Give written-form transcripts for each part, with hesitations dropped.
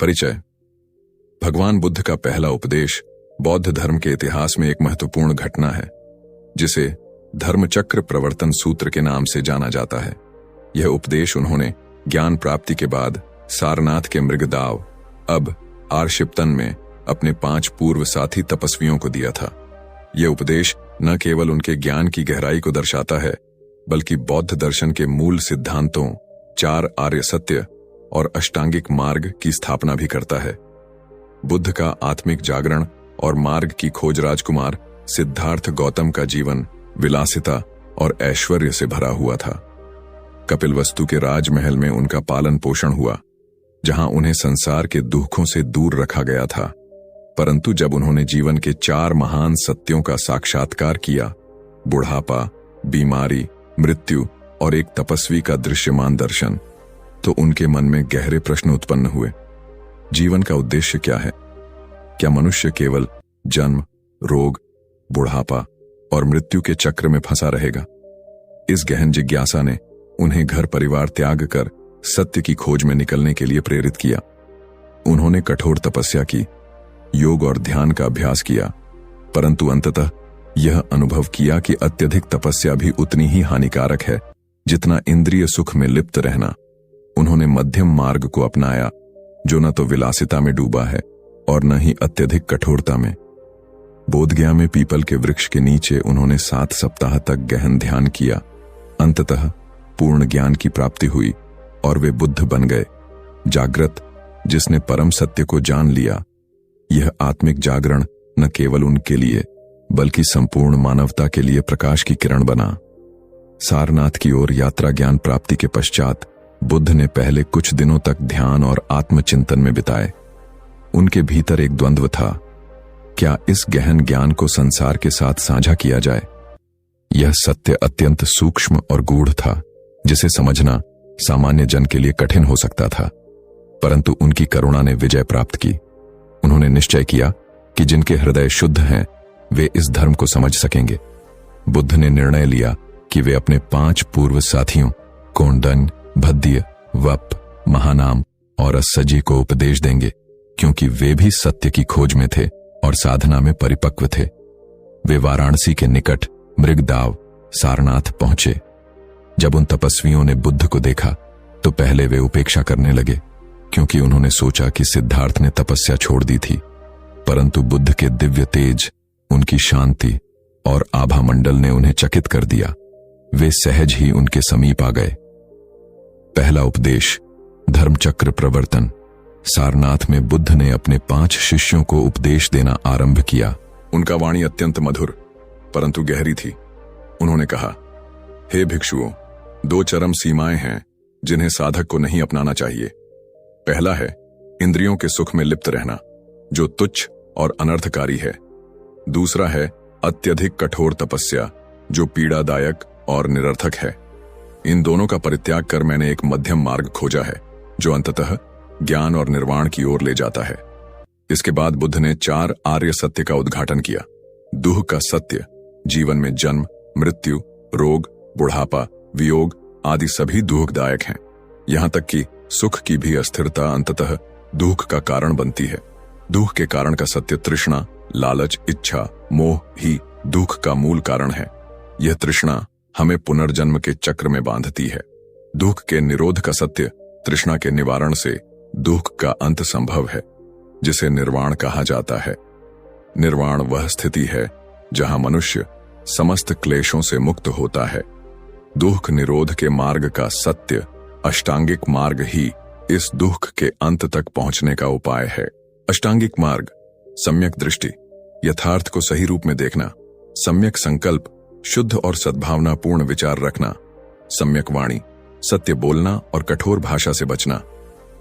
परिचय। भगवान बुद्ध का पहला उपदेश बौद्ध धर्म के इतिहास में एक महत्वपूर्ण घटना है, जिसे धर्मचक्र प्रवर्तन सूत्र के नाम से जाना जाता है। यह उपदेश उन्होंने ज्ञान प्राप्ति के बाद सारनाथ के मृगदाव, अब आर्शिप्तन में अपने 5 पूर्व साथी तपस्वियों को दिया था। यह उपदेश न केवल उनके ज्ञान की गहराई को दर्शाता है, बल्कि बौद्ध दर्शन के मूल सिद्धांतों 4 आर्य सत्य और अष्टांगिक मार्ग की स्थापना भी करता है। बुद्ध का आत्मिक जागरण और मार्ग की खोज राजकुमार सिद्धार्थ गौतम का जीवन विलासिता और ऐश्वर्य से भरा हुआ था। कपिलवस्तु के राजमहल में उनका पालन पोषण हुआ, जहां उन्हें संसार के दुखों से दूर रखा गया था। परंतु जब उन्होंने जीवन के 4 महान सत्यों का साक्षात्कार किया, बुढ़ापा, बीमारी, मृत्यु और एक तपस्वी का दृश्यमान दर्शन, तो उनके मन में गहरे प्रश्न उत्पन्न हुए। जीवन का उद्देश्य क्या है? क्या मनुष्य केवल जन्म, रोग, बुढ़ापा और मृत्यु के चक्र में फंसा रहेगा? इस गहन जिज्ञासा ने उन्हें घर परिवार त्याग कर सत्य की खोज में निकलने के लिए प्रेरित किया। उन्होंने कठोर तपस्या की, योग और ध्यान का अभ्यास किया, परंतु अंततः यह अनुभव किया कि अत्यधिक तपस्या भी उतनी ही हानिकारक है जितना इंद्रिय सुख में लिप्त रहना। उन्होंने मध्यम मार्ग को अपनाया, जो न तो विलासिता में डूबा है और न ही अत्यधिक कठोरता में। बोधगया में पीपल के वृक्ष के नीचे उन्होंने 7 सप्ताह तक गहन ध्यान किया। अंततः पूर्ण ज्ञान की प्राप्ति हुई और वे बुद्ध बन गए, जागृत, जिसने परम सत्य को जान लिया। यह आत्मिक जागरण न केवल उनके लिए बल्कि संपूर्ण मानवता के लिए प्रकाश की किरण बना। सारनाथ की ओर यात्रा ज्ञान प्राप्ति के पश्चात बुद्ध ने पहले कुछ दिनों तक ध्यान और आत्मचिंतन में बिताए। उनके भीतर एक द्वंद्व था, क्या इस गहन ज्ञान को संसार के साथ साझा किया जाए? यह सत्य अत्यंत सूक्ष्म और गूढ़ था, जिसे समझना सामान्य जन के लिए कठिन हो सकता था, परंतु उनकी करुणा ने विजय प्राप्त की। उन्होंने निश्चय किया कि जिनके हृदय शुद्ध हैं, वे इस धर्म को समझ सकेंगे। बुद्ध ने निर्णय लिया कि वे अपने 5 पूर्व साथियों कोंडन्य, भद्य, वप, महानाम और अस्सजी को उपदेश देंगे, क्योंकि वे भी सत्य की खोज में थे और साधना में परिपक्व थे। वे वाराणसी के निकट मृगदाव, सारनाथ पहुंचे। जब उन तपस्वियों ने बुद्ध को देखा तो पहले वे उपेक्षा करने लगे, क्योंकि उन्होंने सोचा कि सिद्धार्थ ने तपस्या छोड़ दी थी। परंतु बुद्ध के दिव्य तेज, उनकी शांति और आभा मंडल ने उन्हें चकित कर दिया। वे सहज ही उनके समीप आ गए। पहला उपदेश, धर्मचक्र प्रवर्तन। सारनाथ में बुद्ध ने अपने 5 शिष्यों को उपदेश देना आरंभ किया। उनका वाणी अत्यंत मधुर परंतु गहरी थी। उन्होंने कहा, हे भिक्षुओं, 2 चरम सीमाएं हैं जिन्हें साधक को नहीं अपनाना चाहिए। पहला है इंद्रियों के सुख में लिप्त रहना, जो तुच्छ और अनर्थकारी है। दूसरा है अत्यधिक कठोर तपस्या, जो पीड़ादायक और निरर्थक है। इन दोनों का परित्याग कर मैंने एक मध्यम मार्ग खोजा है, जो अंततः ज्ञान और निर्वाण की ओर ले जाता है। इसके बाद बुद्ध ने 4 आर्य सत्य का उद्घाटन किया। दुह का सत्य, जीवन में जन्म, मृत्यु, रोग, बुढ़ापा, वियोग आदि सभी दुखदायक हैं। यहां तक कि सुख की भी अस्थिरता अंततः दुख का कारण बनती है। दुख के कारण का सत्य तृष्णा, लालच, इच्छा, मोह ही दुख का मूल कारण है। यह तृष्णा हमें पुनर्जन्म के चक्र में बांधती है। दुख के निरोध का सत्य, तृष्णा के निवारण से दुख का अंत संभव है, जिसे निर्वाण कहा जाता है। निर्वाण वह स्थिति है जहां मनुष्य समस्त क्लेशों से मुक्त होता है। दुख निरोध के मार्ग का सत्य, अष्टांगिक मार्ग ही इस दुख के अंत तक पहुंचने का उपाय है। अष्टांगिक मार्ग, सम्यक दृष्टि, यथार्थ को सही रूप में देखना, सम्यक संकल्प, शुद्ध और सद्भावनापूर्ण विचार रखना, सम्यक वाणी, सत्य बोलना और कठोर भाषा से बचना,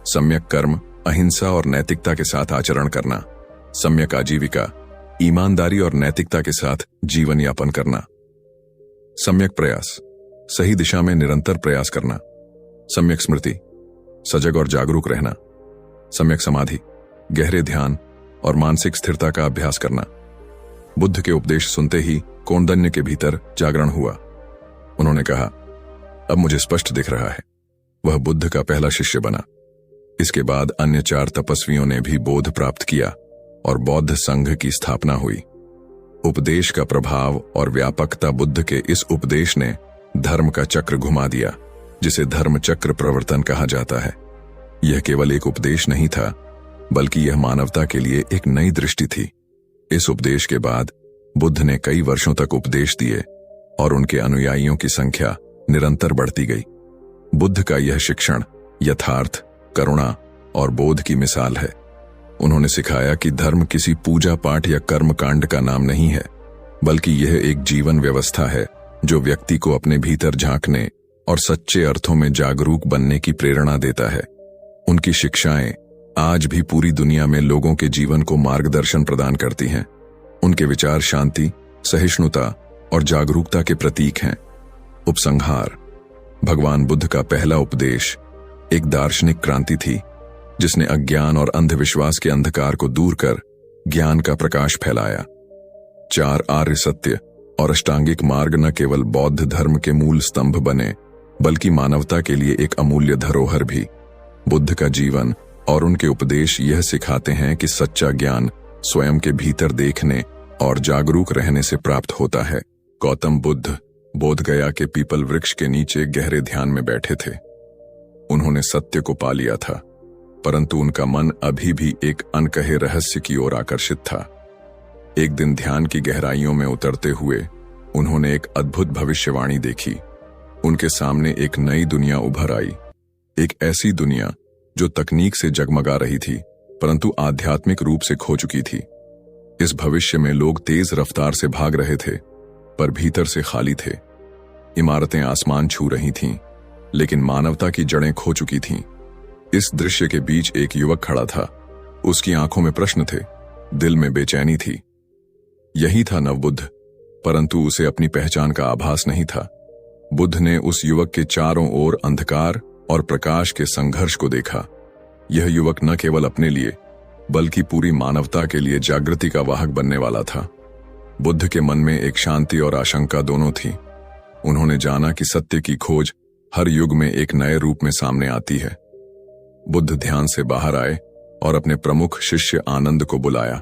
सम्यक कर्म, अहिंसा और नैतिकता के साथ आचरण करना, सम्यक आजीविका, ईमानदारी और नैतिकता के साथ जीवन यापन करना, सम्यक प्रयास, सही दिशा में निरंतर प्रयास करना, सम्यक स्मृति, सजग और जागरूक रहना, सम्यक समाधि, गहरे ध्यान और मानसिक स्थिरता का अभ्यास करना। बुद्ध के उपदेश सुनते ही कौंडन्य के भीतर जागरण हुआ। उन्होंने कहा, अब मुझे स्पष्ट दिख रहा है। वह बुद्ध का पहला शिष्य बना। इसके बाद अन्य 4 तपस्वियों ने भी बोध प्राप्त किया और बौद्ध संघ की स्थापना हुई। उपदेश का प्रभाव और व्यापकता। बुद्ध के इस उपदेश ने धर्म का चक्र घुमा दिया, जिसे धर्म चक्र प्रवर्तन कहा जाता है। यह केवल एक उपदेश नहीं था, बल्कि यह मानवता के लिए एक नई दृष्टि थी। इस उपदेश के बाद बुद्ध ने कई वर्षों तक उपदेश दिए और उनके अनुयायियों की संख्या निरंतर बढ़ती गई। बुद्ध का यह शिक्षण यथार्थ, करुणा और बोध की मिसाल है। उन्होंने सिखाया कि धर्म किसी पूजा पाठ या कर्म कांड का नाम नहीं है, बल्कि यह एक जीवन व्यवस्था है जो व्यक्ति को अपने भीतर झांकने और सच्चे अर्थों में जागरूक बनने की प्रेरणा देता है। उनकी शिक्षाएं आज भी पूरी दुनिया में लोगों के जीवन को मार्गदर्शन प्रदान करती हैं। उनके विचार शांति, सहिष्णुता और जागरूकता के प्रतीक हैं। उपसंहार। भगवान बुद्ध का पहला उपदेश एक दार्शनिक क्रांति थी, जिसने अज्ञान और अंधविश्वास के अंधकार को दूर कर ज्ञान का प्रकाश फैलाया। 4 आर्य सत्य और अष्टांगिक मार्ग न केवल बौद्ध धर्म के मूल स्तंभ बने, बल्कि मानवता के लिए एक अमूल्य धरोहर भी। बुद्ध का जीवन और उनके उपदेश यह सिखाते हैं कि सच्चा ज्ञान स्वयं के भीतर देखने और जागरूक रहने से प्राप्त होता है। गौतम बुद्ध बोधगया के पीपल वृक्ष के नीचे गहरे ध्यान में बैठे थे। उन्होंने सत्य को पा लिया था, परंतु उनका मन अभी भी एक अनकहे रहस्य की ओर आकर्षित था। एक दिन ध्यान की गहराइयों में उतरते हुए उन्होंने एक अद्भुत भविष्यवाणी देखी। उनके सामने एक नई दुनिया उभर आई, एक ऐसी दुनिया जो तकनीक से जगमगा रही थी, परंतु आध्यात्मिक रूप से खो चुकी थी। इस भविष्य में लोग तेज रफ्तार से भाग रहे थे, पर भीतर से खाली थे। इमारतें आसमान छू रही थीं, लेकिन मानवता की जड़ें खो चुकी थीं। इस दृश्य के बीच एक युवक खड़ा था। उसकी आंखों में प्रश्न थे, दिल में बेचैनी थी। यही था नवबुद्ध, परंतु उसे अपनी पहचान का आभास नहीं था। बुद्ध ने उस युवक के चारों ओर अंधकार और प्रकाश के संघर्ष को देखा। यह युवक न केवल अपने लिए, बल्कि पूरी मानवता के लिए जागृति का वाहक बनने वाला था। बुद्ध के मन में एक शांति और आशंका दोनों थी। उन्होंने जाना कि सत्य की खोज हर युग में एक नए रूप में सामने आती है। बुद्ध ध्यान से बाहर आए और अपने प्रमुख शिष्य आनंद को बुलाया।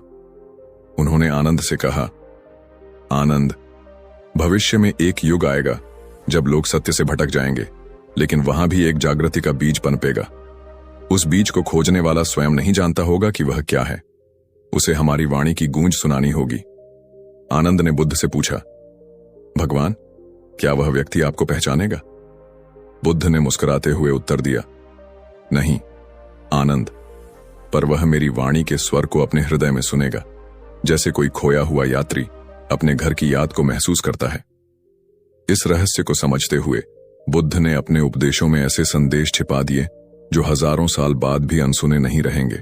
उन्होंने आनंद से कहा, आनंद, भविष्य में एक युग आएगा जब लोग सत्य से भटक जाएंगे, लेकिन वहां भी एक जागृति का बीज पनपेगा। उस बीज को खोजने वाला स्वयं नहीं जानता होगा कि वह क्या है। उसे हमारी वाणी की गूंज सुनानी होगी। आनंद ने बुद्ध से पूछा, भगवान, क्या वह व्यक्ति आपको पहचानेगा? बुद्ध ने मुस्कुराते हुए उत्तर दिया, नहीं आनंद, पर वह मेरी वाणी के स्वर को अपने हृदय में सुनेगा, जैसे कोई खोया हुआ यात्री अपने घर की याद को महसूस करता है। इस रहस्य को समझते हुए बुद्ध ने अपने उपदेशों में ऐसे संदेश छिपा दिए जो हजारों साल बाद भी अनसुने नहीं रहेंगे।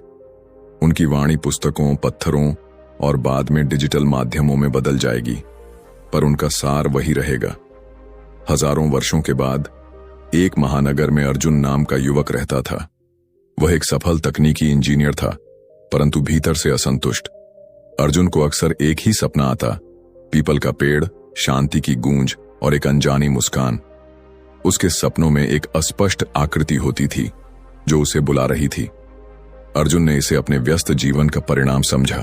उनकी वाणी पुस्तकों, पत्थरों और बाद में डिजिटल माध्यमों में बदल जाएगी, पर उनका सार वही रहेगा। हजारों वर्षों के बाद एक महानगर में अर्जुन नाम का युवक रहता था। वह एक सफल तकनीकी इंजीनियर था, परंतु भीतर से असंतुष्ट। अर्जुन को अक्सर एक ही सपना आता, पीपल का पेड़, शांति की गूंज और एक अनजानी मुस्कान। उसके सपनों में एक अस्पष्ट आकृति होती थी जो उसे बुला रही थी। अर्जुन ने इसे अपने व्यस्त जीवन का परिणाम समझा,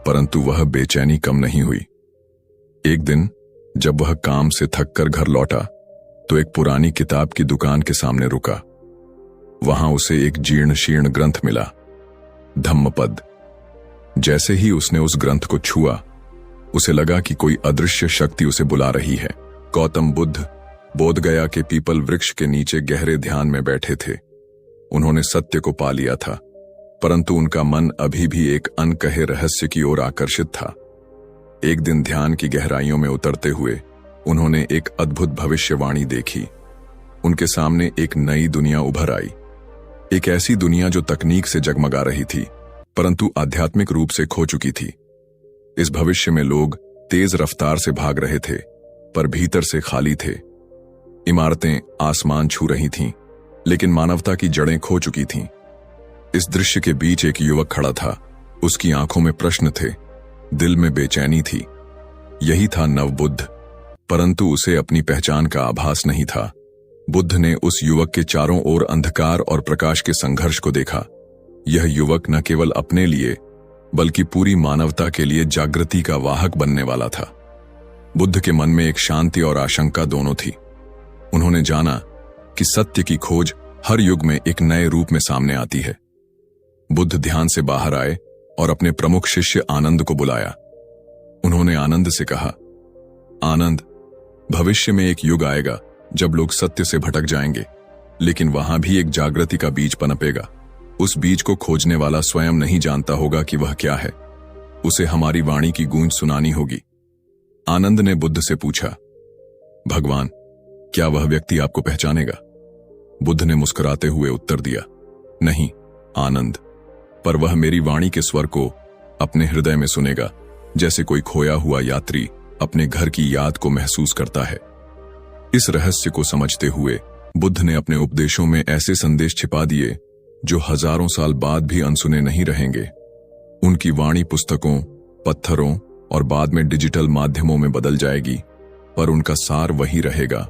परंतु वह बेचैनी कम नहीं हुई। एक दिन जब वह काम से थककर घर लौटा तो एक पुरानी किताब की दुकान के सामने रुका। वहां उसे एक जीर्ण शीर्ण ग्रंथ मिला, धम्मपद। जैसे ही उसने उस ग्रंथ को छुआ, उसे लगा कि कोई अदृश्य शक्ति उसे बुला रही है। गौतम बुद्ध बोधगया के पीपल वृक्ष के नीचे गहरे ध्यान में बैठे थे। उन्होंने सत्य को पा लिया था, परंतु उनका मन अभी भी एक अनकहे रहस्य की ओर आकर्षित था। एक दिन ध्यान की गहराइयों में उतरते हुए उन्होंने एक अद्भुत भविष्यवाणी देखी। उनके सामने एक नई दुनिया उभर आई, एक ऐसी दुनिया जो तकनीक से जगमगा रही थी, परंतु आध्यात्मिक रूप से खो चुकी थी। इस भविष्य में लोग तेज रफ्तार से भाग रहे थे, पर भीतर से खाली थे। इमारतें आसमान छू रही थीं, लेकिन मानवता की जड़ें खो चुकी थीं। इस दृश्य के बीच एक युवक खड़ा था। उसकी आंखों में प्रश्न थे, दिल में बेचैनी थी। यही था नवबुद्ध, परंतु उसे अपनी पहचान का आभास नहीं था। बुद्ध ने उस युवक के चारों ओर अंधकार और प्रकाश के संघर्ष को देखा। यह युवक न केवल अपने लिए बल्कि पूरी मानवता के लिए जागृति का वाहक बनने वाला था। बुद्ध के मन में एक शांति और आशंका दोनों थी। उन्होंने जाना कि सत्य की खोज हर युग में एक नए रूप में सामने आती है। बुद्ध ध्यान से बाहर आए और अपने प्रमुख शिष्य आनंद को बुलाया। उन्होंने आनंद से कहा, आनंद, भविष्य में एक युग आएगा जब लोग सत्य से भटक जाएंगे, लेकिन वहां भी एक जागृति का बीज पनपेगा। उस बीज को खोजने वाला स्वयं नहीं जानता होगा कि वह क्या है। उसे हमारी वाणी की गूंज सुनानी होगी। आनंद ने बुद्ध से पूछा, भगवान, क्या वह व्यक्ति आपको पहचानेगा? बुद्ध ने मुस्कुराते हुए उत्तर दिया, नहीं आनंद, पर वह मेरी वाणी के स्वर को अपने हृदय में सुनेगा, जैसे कोई खोया हुआ यात्री अपने घर की याद को महसूस करता है। इस रहस्य को समझते हुए बुद्ध ने अपने उपदेशों में ऐसे संदेश छिपा दिए जो हजारों साल बाद भी अनसुने नहीं रहेंगे। उनकी वाणी पुस्तकों, पत्थरों और बाद में डिजिटल माध्यमों में बदल जाएगी, पर उनका सार वही रहेगा।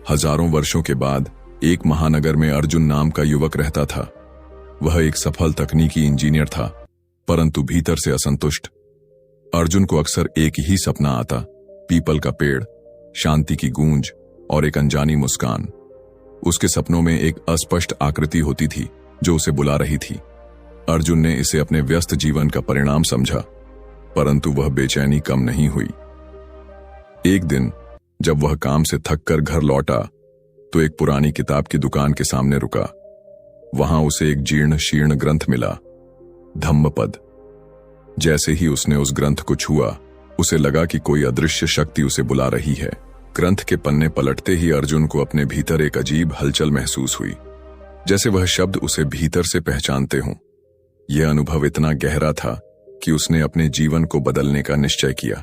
हजारों वर्षों के बाद एक महानगर में अर्जुन नाम का युवक रहता था। वह एक सफल तकनीकी इंजीनियर था, परंतु भीतर से असंतुष्ट। अर्जुन को अक्सर एक ही सपना आता, पीपल का पेड़, शांति की गूंज और एक अनजानी मुस्कान। उसके सपनों में एक अस्पष्ट आकृति होती थी जो उसे बुला रही थी। अर्जुन ने इसे अपने व्यस्त जीवन का परिणाम समझा, परंतु वह बेचैनी कम नहीं हुई। एक दिन जब वह काम से थककर घर लौटा तो एक पुरानी किताब की दुकान के सामने रुका। वहां उसे एक जीर्ण शीर्ण ग्रंथ मिला, धम्मपद। जैसे ही उसने उस ग्रंथ को छुआ, उसे लगा कि कोई अदृश्य शक्ति उसे बुला रही है। ग्रंथ के पन्ने पलटते ही अर्जुन को अपने भीतर एक अजीब हलचल महसूस हुई, जैसे वह शब्द उसे भीतर से पहचानते हों। यह अनुभव इतना गहरा था कि उसने अपने जीवन को बदलने का निश्चय किया।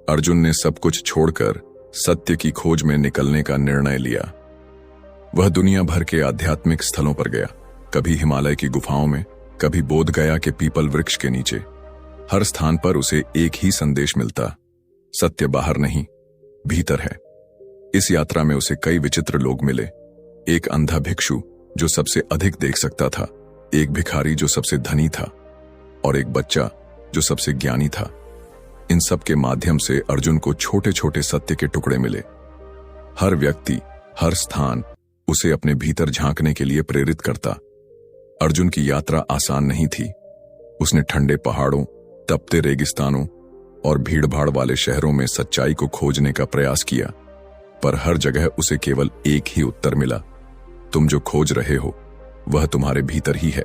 अर्जुन ने सब कुछ छोड़कर सत्य की खोज में निकलने का निर्णय लिया। वह दुनिया भर के आध्यात्मिक स्थलों पर गया, कभी हिमालय की गुफाओं में, कभी बोध गया के पीपल वृक्ष के नीचे। हर स्थान पर उसे एक ही संदेश मिलता, सत्य बाहर नहीं, भीतर है। इस यात्रा में उसे कई विचित्र लोग मिले। एक अंधा भिक्षु जो सबसे अधिक देख सकता था, एक भिखारी जो सबसे धनी था, और एक बच्चा जो सबसे ज्ञानी था। इन सब के माध्यम से अर्जुन को छोटे छोटे सत्य के टुकड़े मिले। हर व्यक्ति, हर स्थान उसे अपने भीतर झांकने के लिए प्रेरित करता। अर्जुन की यात्रा आसान नहीं थी। उसने ठंडे पहाड़ों, तपते रेगिस्तानों और भीड़भाड़ वाले शहरों में सच्चाई को खोजने का प्रयास किया, पर हर जगह उसे केवल एक ही उत्तर मिला, तुम जो खोज रहे हो वह तुम्हारे भीतर ही है।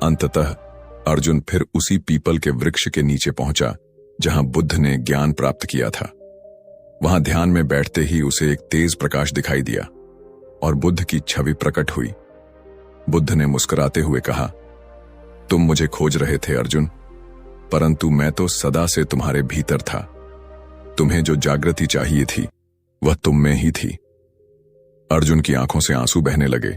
अंततः अर्जुन फिर उसी पीपल के वृक्ष के नीचे पहुंचा जहां बुद्ध ने ज्ञान प्राप्त किया था। वहां ध्यान में बैठते ही उसे एक तेज प्रकाश दिखाई दिया और बुद्ध की छवि प्रकट हुई। बुद्ध ने मुस्कुराते हुए कहा, तुम मुझे खोज रहे थे अर्जुन, परंतु मैं तो सदा से तुम्हारे भीतर था। तुम्हें जो जागृति चाहिए थी वह तुम में ही थी। अर्जुन की आंखों से आंसू बहने लगे।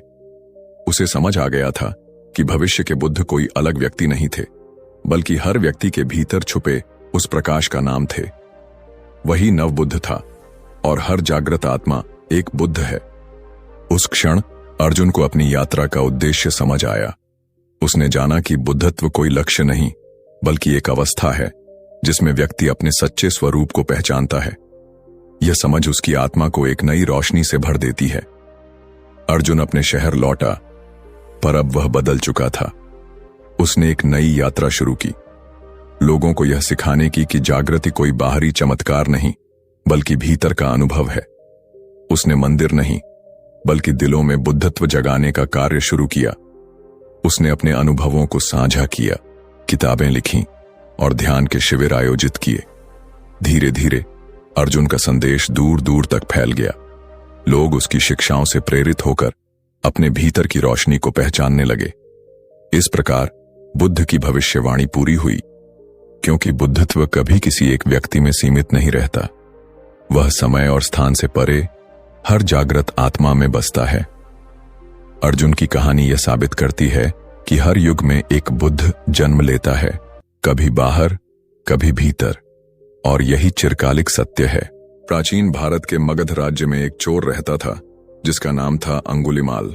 उसे समझ आ गया था कि भविष्य के बुद्ध कोई अलग व्यक्ति नहीं थे, बल्कि हर व्यक्ति के भीतर छुपे उस प्रकाश का नाम थे। वही नव बुद्ध था और हर जागृत आत्मा एक बुद्ध है। उस क्षण अर्जुन को अपनी यात्रा का उद्देश्य समझ आया। उसने जाना कि बुद्धत्व कोई लक्ष्य नहीं, बल्कि एक अवस्था है जिसमें व्यक्ति अपने सच्चे स्वरूप को पहचानता है। यह समझ उसकी आत्मा को एक नई रोशनी से भर देती है। अर्जुन अपने शहर लौटा, पर अब वह बदल चुका था। उसने एक नई यात्रा शुरू की, लोगों को यह सिखाने की कि जागृति कोई बाहरी चमत्कार नहीं, बल्कि भीतर का अनुभव है। उसने मंदिर नहीं, बल्कि दिलों में बुद्धत्व जगाने का कार्य शुरू किया। उसने अपने अनुभवों को साझा किया, किताबें लिखीं और ध्यान के शिविर आयोजित किए। धीरे धीरे अर्जुन का संदेश दूर दूर तक फैल गया। लोग उसकी शिक्षाओं से प्रेरित होकर अपने भीतर की रोशनी को पहचानने लगे। इस प्रकार बुद्ध की भविष्यवाणी पूरी हुई, क्योंकि बुद्धत्व कभी किसी एक व्यक्ति में सीमित नहीं रहता। वह समय और स्थान से परे हर जागृत आत्मा में बसता है। अर्जुन की कहानी यह साबित करती है कि हर युग में एक बुद्ध जन्म लेता है, कभी बाहर, कभी भीतर, और यही चिरकालिक सत्य है। प्राचीन भारत के मगध राज्य में एक चोर रहता था जिसका नाम था अंगुलिमाल।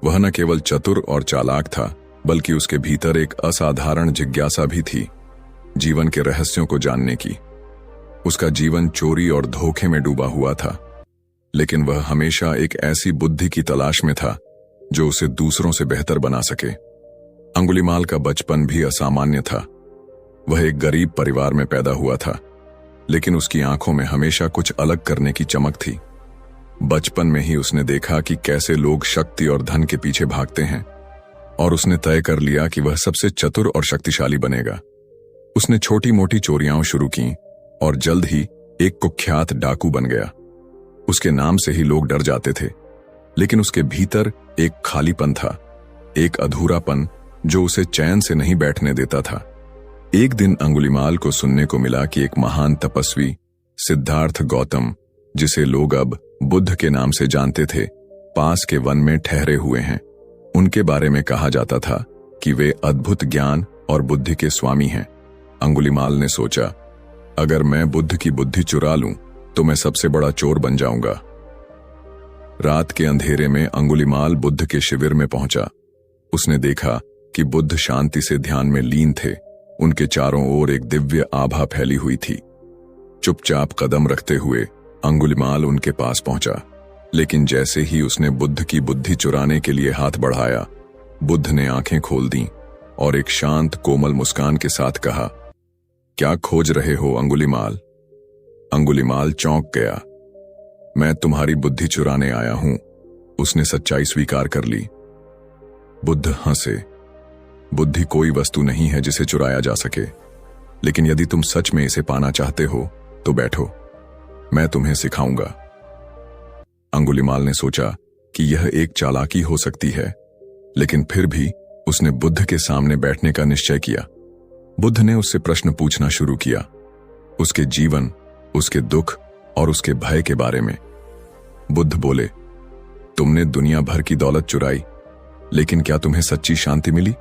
वह न केवल चतुर और चालाक था, बल्कि उसके भीतर एक असाधारण जिज्ञासा भी थी, जीवन के रहस्यों को जानने की। उसका जीवन चोरी और धोखे में डूबा हुआ था, लेकिन वह हमेशा एक ऐसी बुद्धि की तलाश में था जो उसे दूसरों से बेहतर बना सके। अंगुलिमाल का बचपन भी असामान्य था। वह एक गरीब परिवार में पैदा हुआ था, लेकिन उसकी आंखों में हमेशा कुछ अलग करने की चमक थी। बचपन में ही उसने देखा कि कैसे लोग शक्ति और धन के पीछे भागते हैं, और उसने तय कर लिया कि वह सबसे चतुर और शक्तिशाली बनेगा। उसने छोटी मोटी चोरियां शुरू की और जल्द ही एक कुख्यात डाकू बन गया। उसके नाम से ही लोग डर जाते थे, लेकिन उसके भीतर एक खालीपन था, एक अधूरापन जो उसे चैन से नहीं बैठने देता था। एक दिन अंगुलिमाल को सुनने को मिला कि एक महान तपस्वी सिद्धार्थ गौतम, जिसे लोग अब बुद्ध के नाम से जानते थे, पास के वन में ठहरे हुए हैं। उनके बारे में कहा जाता था कि वे अद्भुत ज्ञान और बुद्धि के स्वामी हैं। अंगुलिमाल ने सोचा, अगर मैं बुद्ध की बुद्धि चुरा लूं तो मैं सबसे बड़ा चोर बन जाऊंगा। रात के अंधेरे में अंगुलिमाल बुद्ध के शिविर में पहुंचा। उसने देखा कि बुद्ध शांति से ध्यान में लीन थे। उनके चारों ओर एक दिव्य आभा फैली हुई थी। चुपचाप कदम रखते हुए अंगुलिमाल उनके पास पहुंचा, लेकिन जैसे ही उसने बुद्ध की बुद्धि चुराने के लिए हाथ बढ़ाया, बुद्ध ने आंखें खोल दी और एक शांत कोमल मुस्कान के साथ कहा, क्या खोज रहे हो अंगुलिमाल? अंगुलिमाल चौंक गया। मैं तुम्हारी बुद्धि चुराने आया हूं, उसने सच्चाई स्वीकार कर ली। बुद्ध हंसे। बुद्धि कोई वस्तु नहीं है जिसे चुराया जा सके, लेकिन यदि तुम सच में इसे पाना चाहते हो तो बैठो, मैं तुम्हें सिखाऊंगा। अंगुलिमाल ने सोचा कि यह एक चालाकी हो सकती है, लेकिन फिर भी उसने बुद्ध के सामने बैठने का निश्चय किया। बुद्ध ने उससे प्रश्न पूछना शुरू किया, उसके जीवन, उसके दुख और उसके भय के बारे में। बुद्ध बोले, तुमने दुनिया भर की दौलत चुराई, लेकिन क्या तुम्हें सच्ची शांति मिली?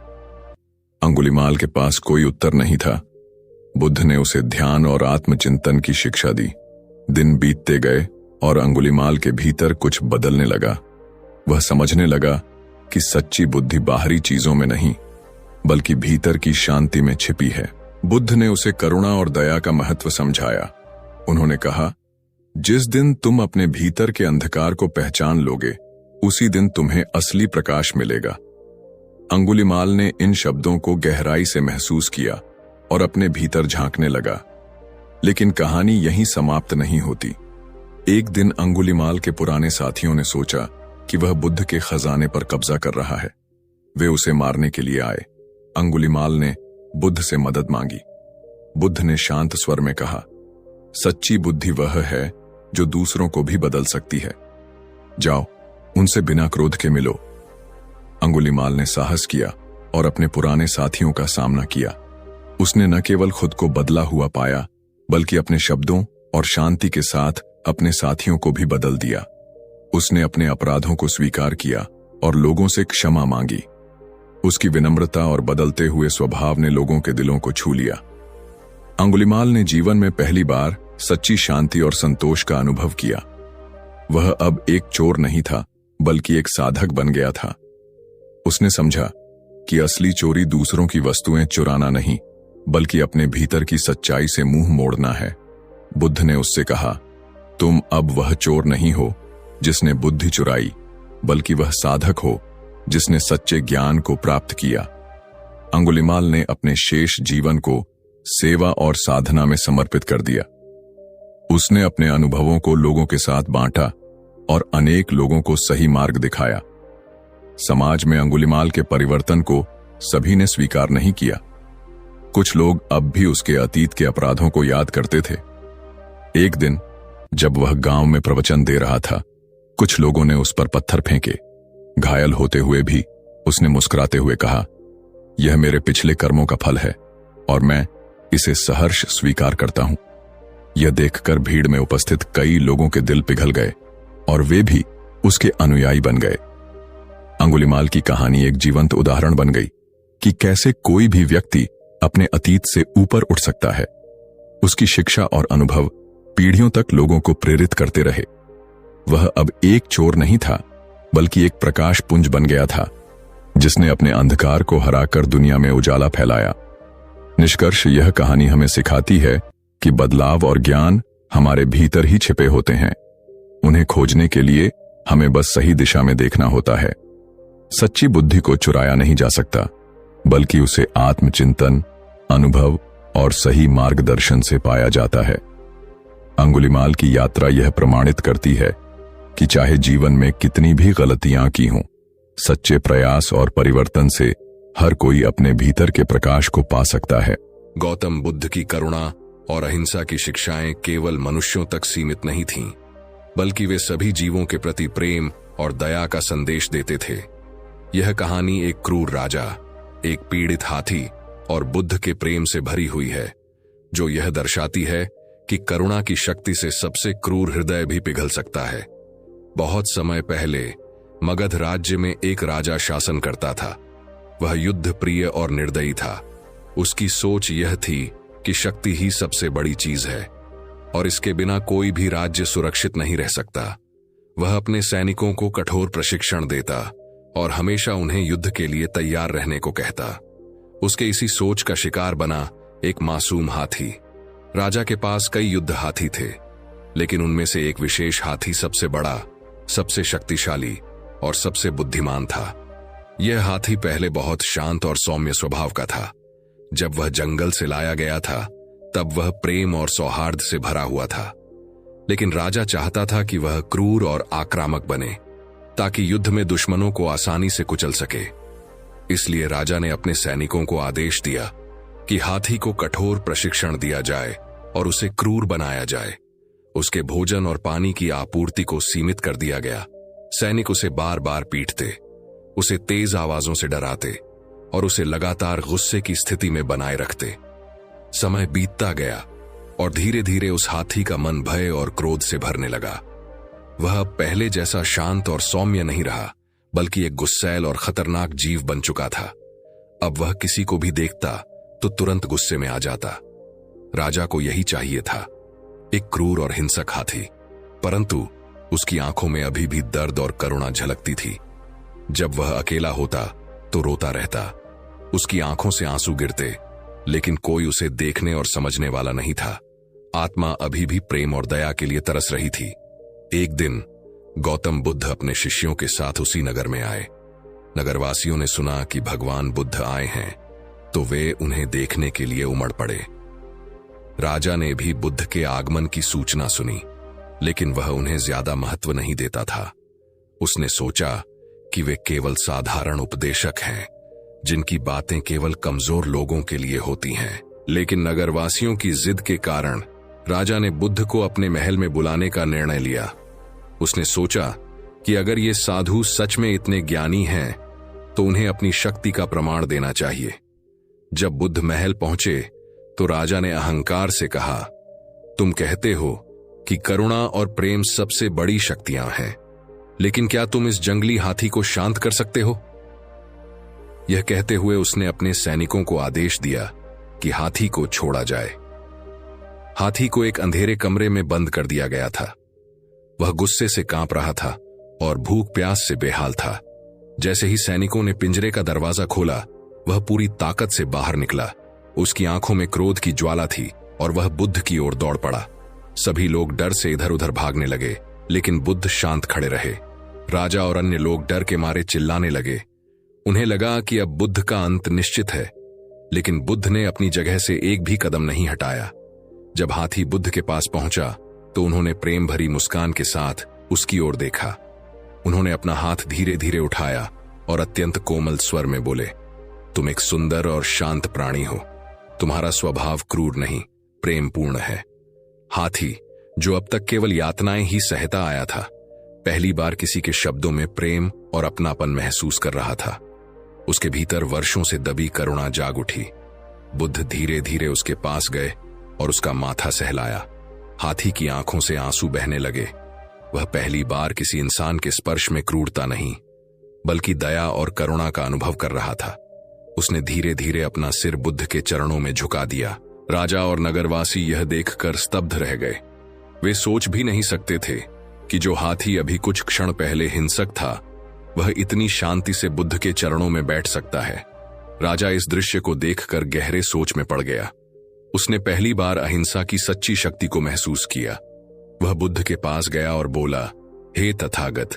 अंगुलिमाल के पास कोई उत्तर नहीं था। बुद्ध ने उसे ध्यान और आत्मचिंतन की शिक्षा दी। दिन बीतते गए और अंगुलिमाल के भीतर कुछ बदलने लगा। वह समझने लगा कि सच्ची बुद्धि बाहरी चीजों में नहीं, बल्कि भीतर की शांति में छिपी है। बुद्ध ने उसे करुणा और दया का महत्व समझाया। उन्होंने कहा, जिस दिन तुम अपने भीतर के अंधकार को पहचान लोगे, उसी दिन तुम्हें असली प्रकाश मिलेगा। अंगुलिमाल ने इन शब्दों को गहराई से महसूस किया और अपने भीतर झांकने लगा। लेकिन कहानी यहीं समाप्त नहीं होती। एक दिन अंगुलिमाल के पुराने साथियों ने सोचा कि वह बुद्ध के खजाने पर कब्जा कर रहा है। वे उसे मारने के लिए आए। अंगुलिमाल ने बुद्ध से मदद मांगी। बुद्ध ने शांत स्वर में कहा, सच्ची बुद्धि वह है जो दूसरों को भी बदल सकती है। जाओ, उनसे बिना क्रोध के मिलो। अंगुलिमाल ने साहस किया और अपने पुराने साथियों का सामना किया। उसने न केवल खुद को बदला हुआ पाया, बल्कि अपने शब्दों और शांति के साथ अपने साथियों को भी बदल दिया। उसने अपने अपराधों को स्वीकार किया और लोगों से क्षमा मांगी। उसकी विनम्रता और बदलते हुए स्वभाव ने लोगों के दिलों को छू लिया। अंगुलिमाल ने जीवन में पहली बार सच्ची शांति और संतोष का अनुभव किया। वह अब एक चोर नहीं था, बल्कि एक साधक बन गया था। उसने समझा कि असली चोरी दूसरों की वस्तुएं चुराना नहीं, बल्कि अपने भीतर की सच्चाई से मुंह मोड़ना है। बुद्ध ने उससे कहा, तुम अब वह चोर नहीं हो जिसने बुद्धि चुराई, बल्कि वह साधक हो जिसने सच्चे ज्ञान को प्राप्त किया। अंगुलिमाल ने अपने शेष जीवन को सेवा और साधना में समर्पित कर दिया। उसने अपने अनुभवों को लोगों के साथ बांटा और अनेक लोगों को सही मार्ग दिखाया। समाज में अंगुलिमाल के परिवर्तन को सभी ने स्वीकार नहीं किया। कुछ लोग अब भी उसके अतीत के अपराधों को याद करते थे। एक दिन जब वह गांव में प्रवचन दे रहा था, कुछ लोगों ने उस पर पत्थर फेंके। घायल होते हुए भी उसने मुस्कुराते हुए कहा, यह मेरे पिछले कर्मों का फल है और मैं इसे सहर्ष स्वीकार करता हूं। यह देखकर भीड़ में उपस्थित कई लोगों के दिल पिघल गए और वे भी उसके अनुयायी बन गए। अंगुलिमाल की कहानी एक जीवंत उदाहरण बन गई कि कैसे कोई भी व्यक्ति अपने अतीत से ऊपर उठ सकता है। उसकी शिक्षा और अनुभव पीढ़ियों तक लोगों को प्रेरित करते रहे। वह अब एक चोर नहीं था, बल्कि एक प्रकाश पुंज बन गया था, जिसने अपने अंधकार को हराकर दुनिया में उजाला फैलाया। निष्कर्ष, यह कहानी हमें सिखाती है कि बदलाव और ज्ञान हमारे भीतर ही छिपे होते हैं। उन्हें खोजने के लिए हमें बस सही दिशा में देखना होता है। सच्ची बुद्धि को चुराया नहीं जा सकता, बल्कि उसे आत्मचिंतन, अनुभव और सही मार्गदर्शन से पाया जाता है। अंगुलीमाल की यात्रा यह प्रमाणित करती है कि चाहे जीवन में कितनी भी गलतियां की हों, सच्चे प्रयास और परिवर्तन से हर कोई अपने भीतर के प्रकाश को पा सकता है। गौतम बुद्ध की करुणा और अहिंसा की शिक्षाएं केवल मनुष्यों तक सीमित नहीं थीं, बल्कि वे सभी जीवों के प्रति प्रेम और दया का संदेश देते थे। यह कहानी एक क्रूर राजा, एक पीड़ित हाथी और बुद्ध के प्रेम से भरी हुई है, जो यह दर्शाती है कि करुणा की शक्ति से सबसे क्रूर हृदय भी पिघल सकता है। बहुत समय पहले मगध राज्य में एक राजा शासन करता था। वह युद्ध प्रिय और निर्दयी था। उसकी सोच यह थी कि शक्ति ही सबसे बड़ी चीज है और इसके बिना कोई भी राज्य सुरक्षित नहीं रह सकता। वह अपने सैनिकों को कठोर प्रशिक्षण देता और हमेशा उन्हें युद्ध के लिए तैयार रहने को कहता। उसके इसी सोच का शिकार बना एक मासूम हाथी। राजा के पास कई युद्ध हाथी थे, लेकिन उनमें से एक विशेष हाथी सबसे बड़ा, सबसे शक्तिशाली और सबसे बुद्धिमान था। यह हाथी पहले बहुत शांत और सौम्य स्वभाव का था। जब वह जंगल से लाया गया था, तब वह प्रेम और सौहार्द से भरा हुआ था। लेकिन राजा चाहता था कि वह क्रूर और आक्रामक बने, ताकि युद्ध में दुश्मनों को आसानी से कुचल सके। इसलिए राजा ने अपने सैनिकों को आदेश दिया कि हाथी को कठोर प्रशिक्षण दिया जाए और उसे क्रूर बनाया जाए। उसके भोजन और पानी की आपूर्ति को सीमित कर दिया गया। सैनिक उसे बार बार पीटते, उसे तेज आवाजों से डराते और उसे लगातार गुस्से की स्थिति में बनाए रखते। समय बीतता गया और धीरे धीरे उस हाथी का मन भय और क्रोध से भरने लगा। वह अब पहले जैसा शांत और सौम्य नहीं रहा, बल्कि एक गुस्सैल और खतरनाक जीव बन चुका था। अब वह किसी को भी देखता तो तुरंत गुस्से में आ जाता। राजा को यही चाहिए था, एक क्रूर और हिंसक हाथी, परंतु उसकी आंखों में अभी भी दर्द और करुणा झलकती थी। जब वह अकेला होता तो रोता रहता। उसकी आंखों से आंसू गिरते, लेकिन कोई उसे देखने और समझने वाला नहीं था। आत्मा अभी भी प्रेम और दया के लिए तरस रही थी। एक दिन गौतम बुद्ध अपने शिष्यों के साथ उसी नगर में आए। नगरवासियों ने सुना कि भगवान बुद्ध आए हैं, तो वे उन्हें देखने के लिए उमड़ पड़े। राजा ने भी बुद्ध के आगमन की सूचना सुनी, लेकिन वह उन्हें ज्यादा महत्व नहीं देता था। उसने सोचा कि वे केवल साधारण उपदेशक हैं, जिनकी बातें केवल कमजोर लोगों के लिए होती हैं। लेकिन नगरवासियों की जिद के कारण राजा ने बुद्ध को अपने महल में बुलाने का निर्णय लिया। उसने सोचा कि अगर ये साधु सच में इतने ज्ञानी हैं, तो उन्हें अपनी शक्ति का प्रमाण देना चाहिए। जब बुद्ध महल पहुंचे तो राजा ने अहंकार से कहा, तुम कहते हो कि करुणा और प्रेम सबसे बड़ी शक्तियां हैं, लेकिन क्या तुम इस जंगली हाथी को शांत कर सकते हो? यह कहते हुए उसने अपने सैनिकों को आदेश दिया कि हाथी को छोड़ा जाए। हाथी को एक अंधेरे कमरे में बंद कर दिया गया था। वह गुस्से से कांप रहा था और भूख प्यास से बेहाल था। जैसे ही सैनिकों ने पिंजरे का दरवाजा खोला, वह पूरी ताकत से बाहर निकला। उसकी आंखों में क्रोध की ज्वाला थी और वह बुद्ध की ओर दौड़ पड़ा। सभी लोग डर से इधर उधर भागने लगे, लेकिन बुद्ध शांत खड़े रहे। राजा और अन्य लोग डर के मारे चिल्लाने लगे। उन्हें लगा कि अब बुद्ध का अंत निश्चित है, लेकिन बुद्ध ने अपनी जगह से एक भी कदम नहीं हटाया। जब हाथी बुद्ध के पास पहुंचा तो उन्होंने प्रेम भरी मुस्कान के साथ उसकी ओर देखा। उन्होंने अपना हाथ धीरे धीरे उठाया और अत्यंत कोमल स्वर में बोले, तुम एक सुंदर और शांत प्राणी हो। तुम्हारा स्वभाव क्रूर नहीं, प्रेम पूर्ण है। हाथी, जो अब तक केवल यातनाएं ही सहता आया था, पहली बार किसी के शब्दों में प्रेम और अपनापन महसूस कर रहा था। उसके भीतर वर्षों से दबी करुणा जाग उठी। बुद्ध धीरे धीरे उसके पास गए और उसका माथा सहलाया। हाथी की आंखों से आंसू बहने लगे। वह पहली बार किसी इंसान के स्पर्श में क्रूरता नहीं, बल्कि दया और करुणा का अनुभव कर रहा था। उसने धीरे धीरे अपना सिर बुद्ध के चरणों में झुका दिया। राजा और नगरवासी यह देखकर स्तब्ध रह गए। वे सोच भी नहीं सकते थे कि जो हाथी अभी कुछ क्षण पहले हिंसक था, वह इतनी शांति से बुद्ध के चरणों में बैठ सकता है। राजा इस दृश्य को देखकर गहरे सोच में पड़ गया। उसने पहली बार अहिंसा की सच्ची शक्ति को महसूस किया। वह बुद्ध के पास गया और बोला, हे तथागत,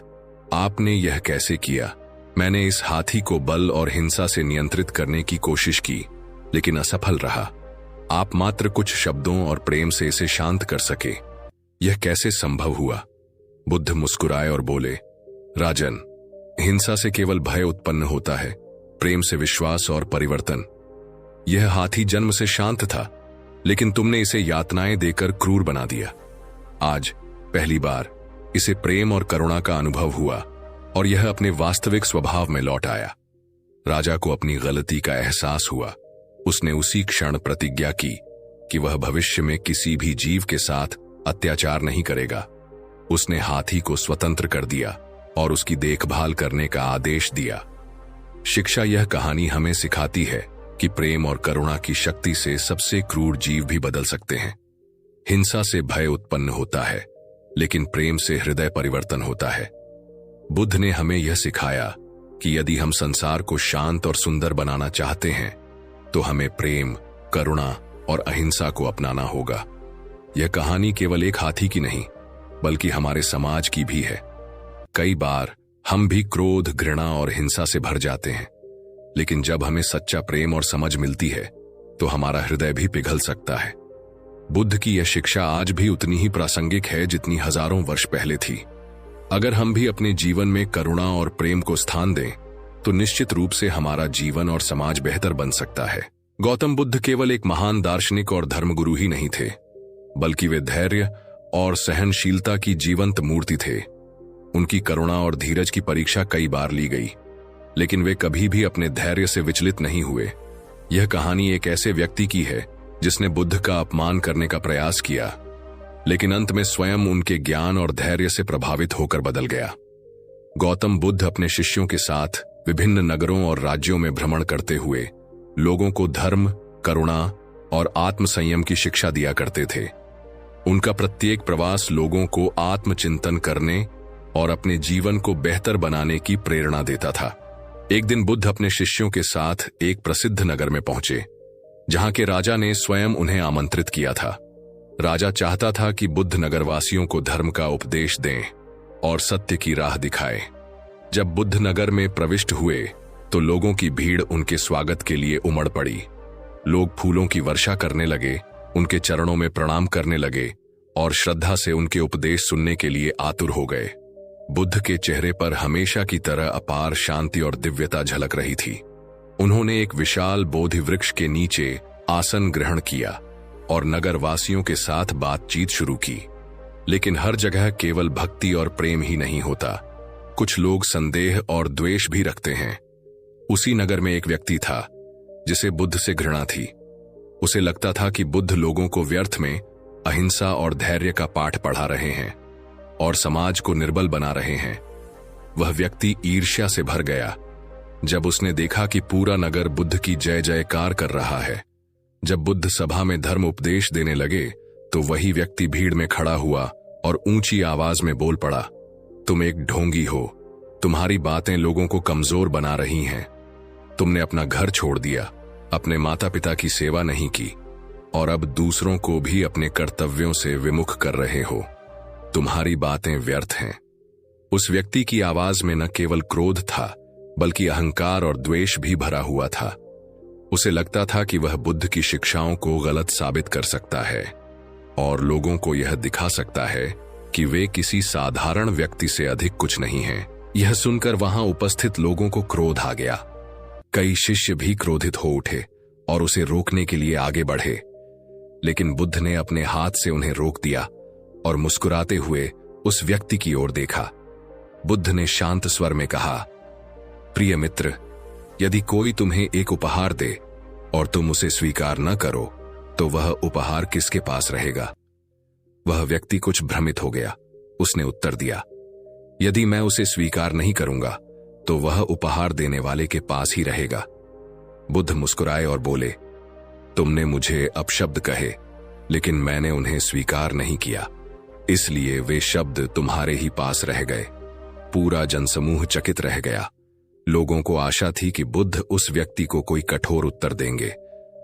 आपने यह कैसे किया? मैंने इस हाथी को बल और हिंसा से नियंत्रित करने की कोशिश की, लेकिन असफल रहा। आप मात्र कुछ शब्दों और प्रेम से इसे शांत कर सके। यह कैसे संभव हुआ? बुद्ध मुस्कुराए और बोले, राजन, हिंसा से केवल भय उत्पन्न होता है, प्रेम से विश्वास और परिवर्तन। यह हाथी जन्म से शांत था, लेकिन तुमने इसे यातनाएं देकर क्रूर बना दिया। आज पहली बार इसे प्रेम और करुणा का अनुभव हुआ और यह अपने वास्तविक स्वभाव में लौट आया। राजा को अपनी गलती का एहसास हुआ। उसने उसी क्षण प्रतिज्ञा की कि वह भविष्य में किसी भी जीव के साथ अत्याचार नहीं करेगा। उसने हाथी को स्वतंत्र कर दिया और उसकी देखभाल करने का आदेश दिया। शिक्षा यह कहानी हमें सिखाती है कि प्रेम और करुणा की शक्ति से सबसे क्रूर जीव भी बदल सकते हैं। हिंसा से भय उत्पन्न होता है, लेकिन प्रेम से हृदय परिवर्तन होता है। बुद्ध ने हमें यह सिखाया कि यदि हम संसार को शांत और सुंदर बनाना चाहते हैं, तो हमें प्रेम, करुणा और अहिंसा को अपनाना होगा। यह कहानी केवल एक हाथी की नहीं, बल्कि हमारे समाज की भी है। कई बार हम भी क्रोध, घृणा और हिंसा से भर जाते हैं, लेकिन जब हमें सच्चा प्रेम और समझ मिलती है, तो हमारा हृदय भी पिघल सकता है। बुद्ध की यह शिक्षा आज भी उतनी ही प्रासंगिक है जितनी हजारों वर्ष पहले थी। अगर हम भी अपने जीवन में करुणा और प्रेम को स्थान दें, तो निश्चित रूप से हमारा जीवन और समाज बेहतर बन सकता है। गौतम बुद्ध केवल एक महान दार्शनिक और धर्मगुरु ही नहीं थे, बल्कि वे धैर्य और सहनशीलता की जीवंत मूर्ति थे। उनकी करुणा और धीरज की परीक्षा कई बार ली गई, लेकिन वे कभी भी अपने धैर्य से विचलित नहीं हुए। यह कहानी एक ऐसे व्यक्ति की है जिसने बुद्ध का अपमान करने का प्रयास किया, लेकिन अंत में स्वयं उनके ज्ञान और धैर्य से प्रभावित होकर बदल गया। गौतम बुद्ध अपने शिष्यों के साथ विभिन्न नगरों और राज्यों में भ्रमण करते हुए लोगों को धर्म, करुणा और आत्मसंयम की शिक्षा दिया करते थे। उनका प्रत्येक प्रवास लोगों को आत्मचिंतन करने और अपने जीवन को बेहतर बनाने की प्रेरणा देता था। एक दिन बुद्ध अपने शिष्यों के साथ एक प्रसिद्ध नगर में पहुंचे, जहां के राजा ने स्वयं उन्हें आमंत्रित किया था। राजा चाहता था कि बुद्ध नगरवासियों को धर्म का उपदेश दें और सत्य की राह दिखाए। जब बुद्ध नगर में प्रविष्ट हुए, तो लोगों की भीड़ उनके स्वागत के लिए उमड़ पड़ी। लोग फूलों की वर्षा करने लगे, उनके चरणों में प्रणाम करने लगे और श्रद्धा से उनके उपदेश सुनने के लिए आतुर हो गए। बुद्ध के चेहरे पर हमेशा की तरह अपार शांति और दिव्यता झलक रही थी। उन्होंने एक विशाल बोधि वृक्ष के नीचे आसन ग्रहण किया और नगरवासियों के साथ बातचीत शुरू की। लेकिन हर जगह केवल भक्ति और प्रेम ही नहीं होता, कुछ लोग संदेह और द्वेष भी रखते हैं। उसी नगर में एक व्यक्ति था जिसे बुद्ध से घृणा थी। उसे लगता था कि बुद्ध लोगों को व्यर्थ में अहिंसा और धैर्य का पाठ पढ़ा रहे हैं और समाज को निर्बल बना रहे हैं। वह व्यक्ति ईर्ष्या से भर गया जब उसने देखा कि पूरा नगर बुद्ध की जय जयकार कर रहा है। जब बुद्ध सभा में धर्म उपदेश देने लगे, तो वही व्यक्ति भीड़ में खड़ा हुआ और ऊंची आवाज में बोल पड़ा, तुम एक ढोंगी हो, तुम्हारी बातें लोगों को कमजोर बना रही हैं। तुमने अपना घर छोड़ दिया, अपने माता पिता की सेवा नहीं की और अब दूसरों को भी अपने कर्तव्यों से विमुख कर रहे हो। तुम्हारी बातें व्यर्थ हैं। उस व्यक्ति की आवाज में न केवल क्रोध था, बल्कि अहंकार और द्वेष भी भरा हुआ था। उसे लगता था कि वह बुद्ध की शिक्षाओं को गलत साबित कर सकता है और लोगों को यह दिखा सकता है कि वे किसी साधारण व्यक्ति से अधिक कुछ नहीं हैं। यह सुनकर वहां उपस्थित लोगों को क्रोध आ गया। कई शिष्य भी क्रोधित हो उठे और उसे रोकने के लिए आगे बढ़े, लेकिन बुद्ध ने अपने हाथ से उन्हें रोक दिया और मुस्कुराते हुए उस व्यक्ति की ओर देखा। बुद्ध ने शांत स्वर में कहा, प्रिय मित्र, यदि कोई तुम्हें एक उपहार दे और तुम उसे स्वीकार न करो, तो वह उपहार किसके पास रहेगा? वह व्यक्ति कुछ भ्रमित हो गया। उसने उत्तर दिया, यदि मैं उसे स्वीकार नहीं करूंगा, तो वह उपहार देने वाले के पास ही रहेगा। बुद्ध मुस्कुराए और बोले, तुमने मुझे अपशब्द कहे, लेकिन मैंने उन्हें स्वीकार नहीं किया। इसलिए वे शब्द तुम्हारे ही पास रह गए। पूरा जनसमूह चकित रह गया। लोगों को आशा थी कि बुद्ध उस व्यक्ति को कोई कठोर उत्तर देंगे,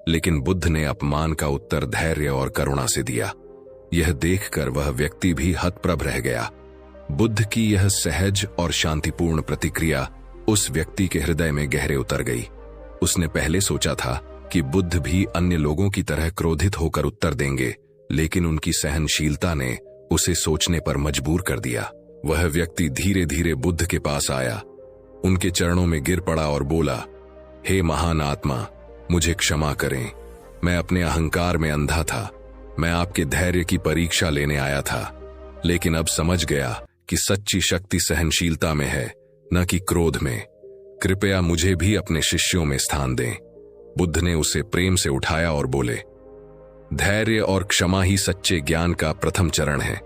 लेकिन बुद्ध ने अपमान का उत्तर धैर्य और करुणा से दिया। यह देखकर वह व्यक्ति भी हतप्रभ रह गया। बुद्ध की यह सहज और शांतिपूर्ण प्रतिक्रिया उस व्यक्ति के हृदय में गहरे उतर गई। उसने पहले सोचा था कि बुद्ध भी अन्य लोगों की तरह क्रोधित होकर उत्तर देंगे, लेकिन उनकी सहनशीलता ने उसे सोचने पर मजबूर कर दिया। वह व्यक्ति धीरे धीरे बुद्ध के पास आया, उनके चरणों में गिर पड़ा और बोला, हे महान आत्मा, मुझे क्षमा करें। मैं अपने अहंकार में अंधा था। मैं आपके धैर्य की परीक्षा लेने आया था, लेकिन अब समझ गया कि सच्ची शक्ति सहनशीलता में है, न कि क्रोध में। कृपया मुझे भी अपने शिष्यों में स्थान दें। बुद्ध ने उसे प्रेम से उठाया और बोले, धैर्य और क्षमा ही सच्चे ज्ञान का प्रथम चरण है।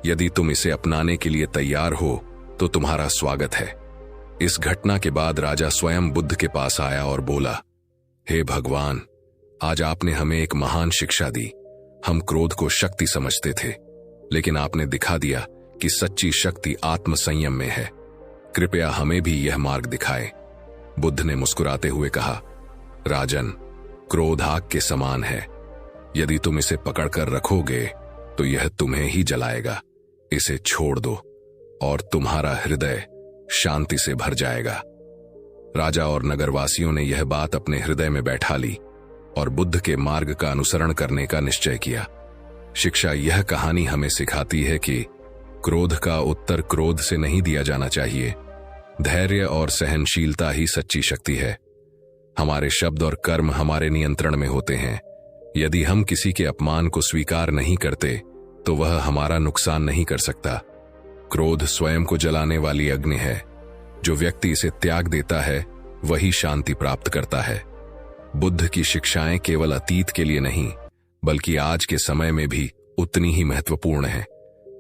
यदि तुम इसे अपनाने के लिए तैयार हो तो तुम्हारा स्वागत है। इस घटना के बाद राजा स्वयं बुद्ध के पास आया और बोला, हे भगवान, आज आपने हमें एक महान शिक्षा दी। हम क्रोध को शक्ति समझते थे, लेकिन आपने दिखा दिया कि सच्ची शक्ति आत्मसंयम में है। कृपया हमें भी यह मार्ग दिखाएं। बुद्ध ने मुस्कुराते हुए कहा, राजन, क्रोध आग के समान है। यदि तुम इसे पकड़कर रखोगे तो यह तुम्हें ही जलाएगा। इसे छोड़ दो और तुम्हारा हृदय शांति से भर जाएगा। राजा और नगरवासियों ने यह बात अपने हृदय में बैठा ली और बुद्ध के मार्ग का अनुसरण करने का निश्चय किया। शिक्षा यह कहानी हमें सिखाती है कि क्रोध का उत्तर क्रोध से नहीं दिया जाना चाहिए। धैर्य और सहनशीलता ही सच्ची शक्ति है। हमारे शब्द और कर्म हमारे नियंत्रण में होते हैं। यदि हम किसी के अपमान को स्वीकार नहीं करते तो वह हमारा नुकसान नहीं कर सकता। क्रोध स्वयं को जलाने वाली अग्नि है। जो व्यक्ति इसे त्याग देता है वही शांति प्राप्त करता है। बुद्ध की शिक्षाएं केवल अतीत के लिए नहीं, बल्कि आज के समय में भी उतनी ही महत्वपूर्ण हैं।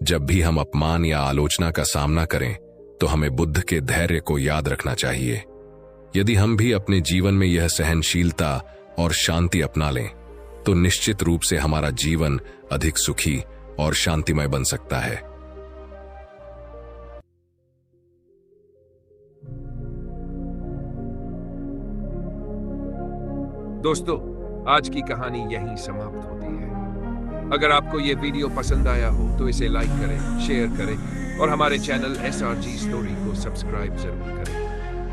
जब भी हम अपमान या आलोचना का सामना करें तो हमें बुद्ध के धैर्य को याद रखना चाहिए। यदि हम भी अपने जीवन में यह सहनशीलता और शांति अपना लें तो निश्चित रूप से हमारा जीवन अधिक सुखी और शांतिमय बन सकता है। दोस्तों, आज की कहानी यहीं समाप्त होती है। अगर आपको ये वीडियो पसंद आया हो तो इसे लाइक करें, शेयर करें और हमारे चैनल SRG स्टोरी को सब्सक्राइब जरूर करें।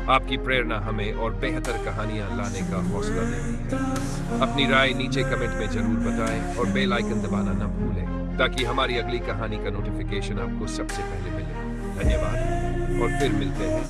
आपकी प्रेरणा हमें और बेहतर कहानियां लाने का हौसला देती है। अपनी राय नीचे कमेंट में जरूर बताएं और बेल आइकन दबाना न भूलें, ताकि हमारी अगली कहानी का नोटिफिकेशन आपको सबसे पहले मिले। धन्यवाद और फिर मिलते हैं।